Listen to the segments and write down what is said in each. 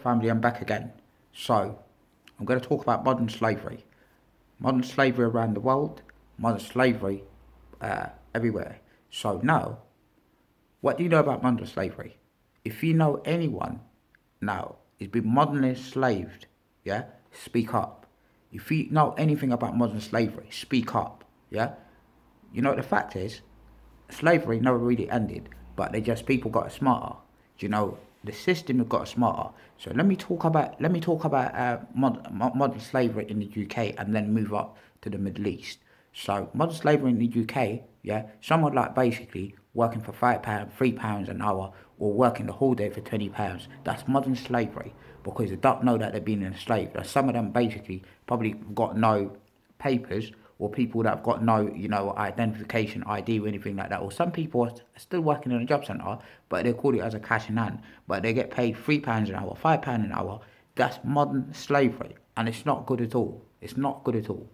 Family, I'm back again. So, I'm going to talk about modern slavery. Modern slavery around the world, modern slavery everywhere. So, now, what do you know about modern slavery? If you know anyone now is been modernly enslaved, yeah, speak up. If you know anything about modern slavery, speak up, yeah. You know what the fact is? Slavery never really ended, but they just people got smarter. You know, the system got smarter. So let me talk about modern slavery in the UK and then move up to the Middle East. So modern slavery in the UK, yeah, someone like basically working for £5, £3 an hour, or working the whole day for £20. That's modern slavery because they don't know that they're being enslaved. And some of them basically probably got no papers, or people that have got no, identification ID or anything like that. Or some people are still working in a job centre, but they call it as a cash in hand, but they get paid £3 an hour, £5 an hour. That's modern slavery, and it's not good at all. It's not good at all.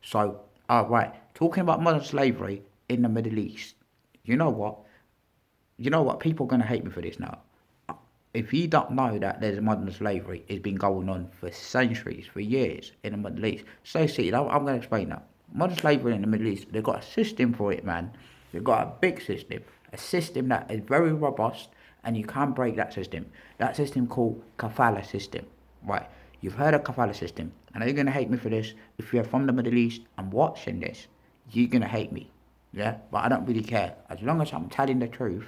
So, all right, talking about modern slavery in the Middle East, you know what? You know what? People are gonna hate me for this now. If you don't know that there's modern slavery, it's been going on for centuries, for years in the Middle East. So see, I'm going to explain that. Modern slavery in the Middle East, they've got a system for it, man. They've got a big system, a system that is very robust, and you can't break that system. That system called Kafala System, right? You've heard of Kafala System. I know you're going to hate me for this. If you're from the Middle East and watching this, you're going to hate me, yeah? But I don't really care. As long as I'm telling the truth,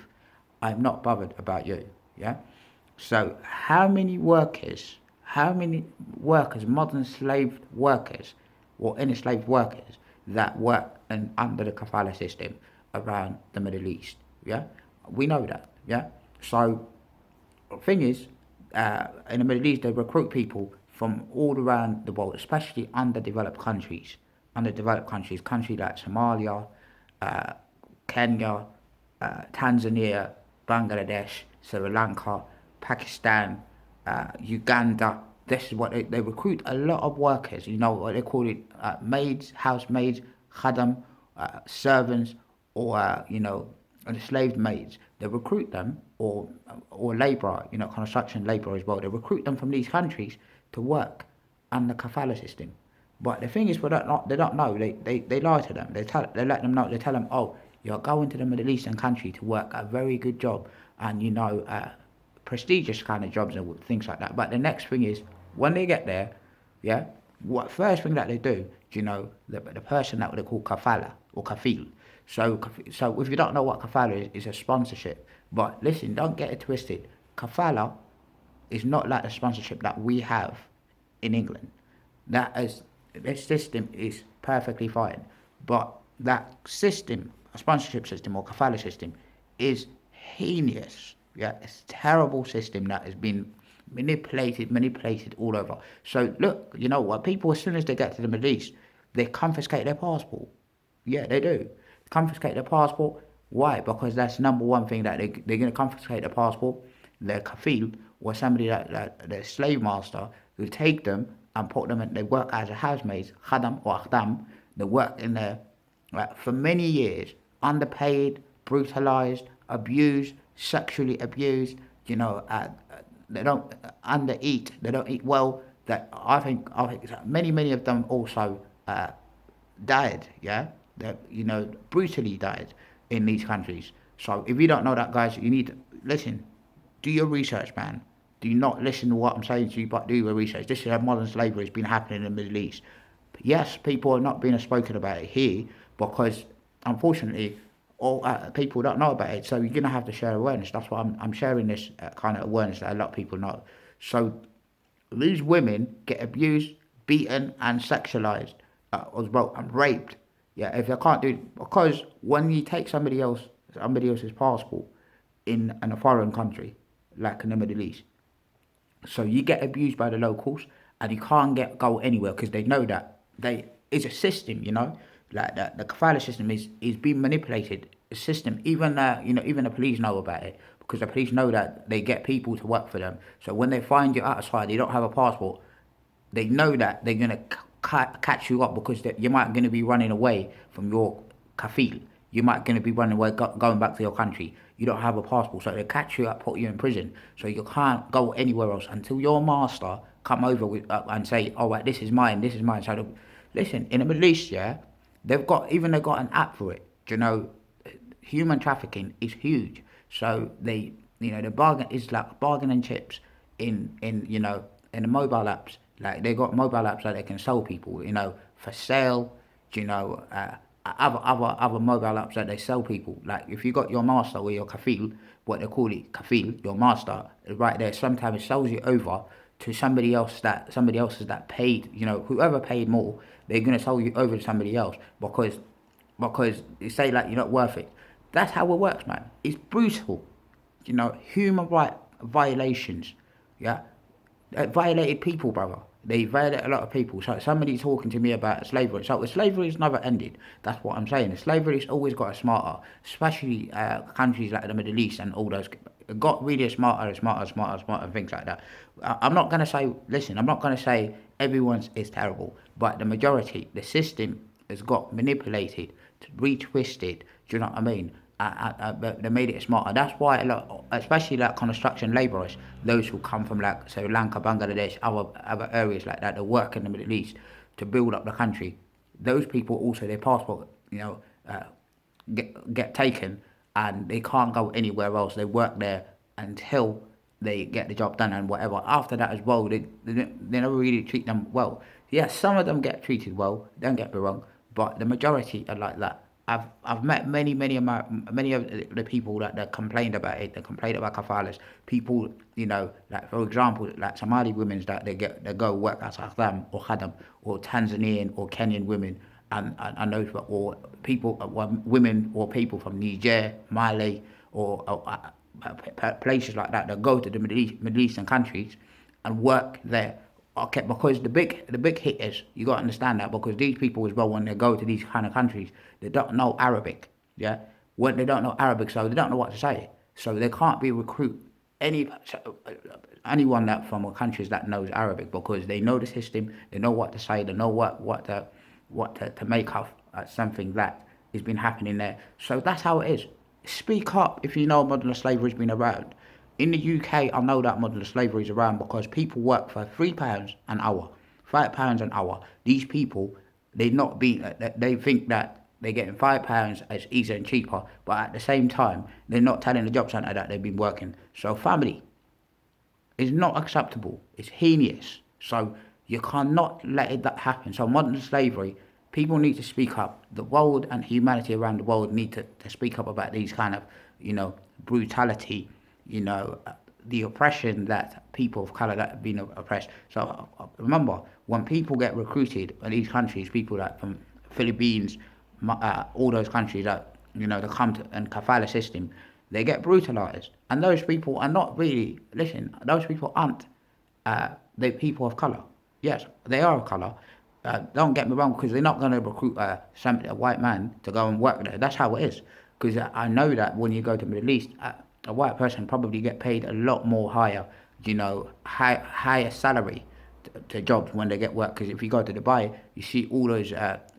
I'm not bothered about you, yeah? So how many workers, modern slave workers, or enslaved workers that work under the kafala system around the Middle East? Yeah, we know that. Yeah. So the thing is, in the Middle East, they recruit people from all around the world, especially countries like Somalia, uh, Kenya, Tanzania, Bangladesh, Sri Lanka, Pakistan, Uganda. This is what they recruit a lot of workers. You know what they call it: maids, housemaids, khadam, servants, or enslaved maids. They recruit them, or labourer, construction labourer as well. They recruit them from these countries to work under kafala system. But the thing is, they don't know. They lie to them. They let them know. They tell them, oh, you're going to the Middle Eastern country to work a very good job, and prestigious kind of jobs and things like that. But the next thing is, when they get there, yeah, what first thing that they do, the person that they call kafala or kafil. So if you don't know what kafala is a sponsorship. But listen, don't get it twisted. Kafala is not like the sponsorship that we have in England. That is, this system is perfectly fine, but that system, a sponsorship system or kafala system, is heinous. Yeah, it's a terrible system that has been manipulated all over. So look, you know what? People, as soon as they get to the Middle East, they confiscate their passport. Yeah, they do. Confiscate their passport. Why? Because that's the number one thing that they're going to confiscate the passport. Their kafil, or somebody that their slave master, who take them and put them in, they work as a housemaid, khadam or akhdam. They work in there for many years, underpaid, brutalized, abused, sexually abused. They don't undereat. They don't eat well. That I think many of them also died. Yeah, that brutally died in these countries. So if you don't know that, guys, you need to listen. Do your research, man. Do not listen to what I'm saying to you, but do your research. This is how modern slavery has been happening in the Middle East. Yes, people are not being spoken about it here because, unfortunately, all people don't know about it. So you're gonna have to share awareness. That's why I'm sharing this kind of awareness that a lot of people know. So these women get abused, beaten, and sexualized as well, and raped. Yeah, if they can't do because when you take somebody else's passport in a foreign country, like in the Middle East, so you get abused by the locals, and you can't go anywhere because they know that it's a system, like that the kafala system is being manipulated. A system, even even the police know about it because the police know that they get people to work for them. So when they find you outside, you don't have a passport. They know that they're gonna catch you up because you might gonna be running away from your kafil. you might going to be running away, going back to your country. You don't have a passport, so they catch you up, put you in prison, so you can't go anywhere else until your master come over with and say, "All right, this is mine, this is mine." So, listen, in the Middle East, yeah, they've got an app for it. Do you know, human trafficking is huge. So the bargain is like bargaining chips in the mobile apps. Like they got mobile apps that they can sell people, for sale. You know, other mobile apps that they sell people. Like if you got your master or your kafil, what they call it, kafil, your master, right there. Sometimes it sells you over to somebody else's that paid. Whoever paid more, they're gonna sell you over to somebody else because they say like you're not worth it. That's how it works, man. It's brutal. Human right violations. Yeah, violated people, brother. They violate a lot of people. So somebody talking to me about slavery. So slavery is never ended. That's what I'm saying. Slavery's always got smarter, especially countries like the Middle East and all those. Got really smarter and smarter and smarter and smarter and things like that. I'm not gonna say. Listen, I'm not gonna say everyone's is terrible, but the majority, the system has got manipulated, retwisted. Do you know what I mean? They made it smarter. That's why a lot, especially like construction labourers, those who come from like Sri Lanka, Bangladesh, other areas like that, that work in the Middle East to build up the country. Those people also their passport, get taken and they can't go anywhere else. They work there until they get the job done and whatever. After that as well, they never really treat them well. Yes, some of them get treated well. Don't get me wrong, but the majority are like that. I've met many of the people that complained about it. They complained about kafalas. People, like for example, like Somali women that they go work as Khadam or Tanzanian or Kenyan women, and those or people, women or people from Niger, Mali, or places like that go to the Middle Eastern countries and work there. Okay, because the big hit is you got to understand that because these people as well when they go to these kind of countries they don't know Arabic, yeah. When they don't know Arabic, so they don't know what to say, so they can't be recruit anyone that from countries that knows Arabic because they know the system, they know what to say, they know what to make of something that has been happening there. So that's how it is. Speak up if you know modern slavery's been around. In the UK, I know that modern slavery is around because people work for £3 an hour, £5 an hour. These people, they think that they're getting £5 as easier and cheaper, but at the same time, they're not telling the job centre that they've been working. So family is not acceptable. It's heinous. So you cannot let that happen. So modern slavery, people need to speak up. The world and humanity around the world need to speak up about these kind of, brutality, the oppression that people of colour that have been oppressed. So remember, when people get recruited in these countries, people like from Philippines, all those countries that, they come to and Kafala System, they get brutalised. And those people are not really, listen, those people aren't the people of colour. Yes, they are of colour. Don't get me wrong, because they're not going to recruit a white man to go and work there. That's how it is. Because I know that when you go to the Middle East, a white person probably get paid a lot more higher, higher salary to jobs when they get work. Because if you go to Dubai, you see all those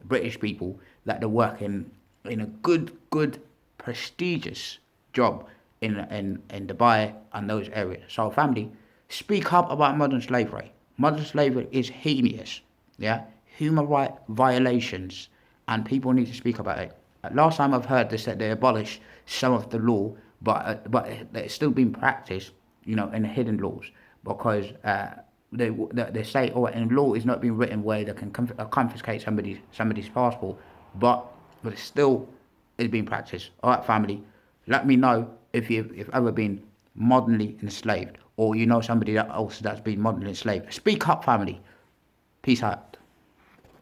British people that they work in a good, prestigious job in Dubai and those areas. So family, speak up about modern slavery. Modern slavery is heinous, yeah, human right violations, and people need to speak about it. Last time I've heard they said they abolished some of the law, but it's still being practiced, in the hidden laws because they say, oh, and law is not being written where they can confiscate somebody's passport, but it's still is being practiced. All right, family, let me know if you've ever been modernly enslaved or you know somebody else that's been modernly enslaved. Speak up, family. Peace out.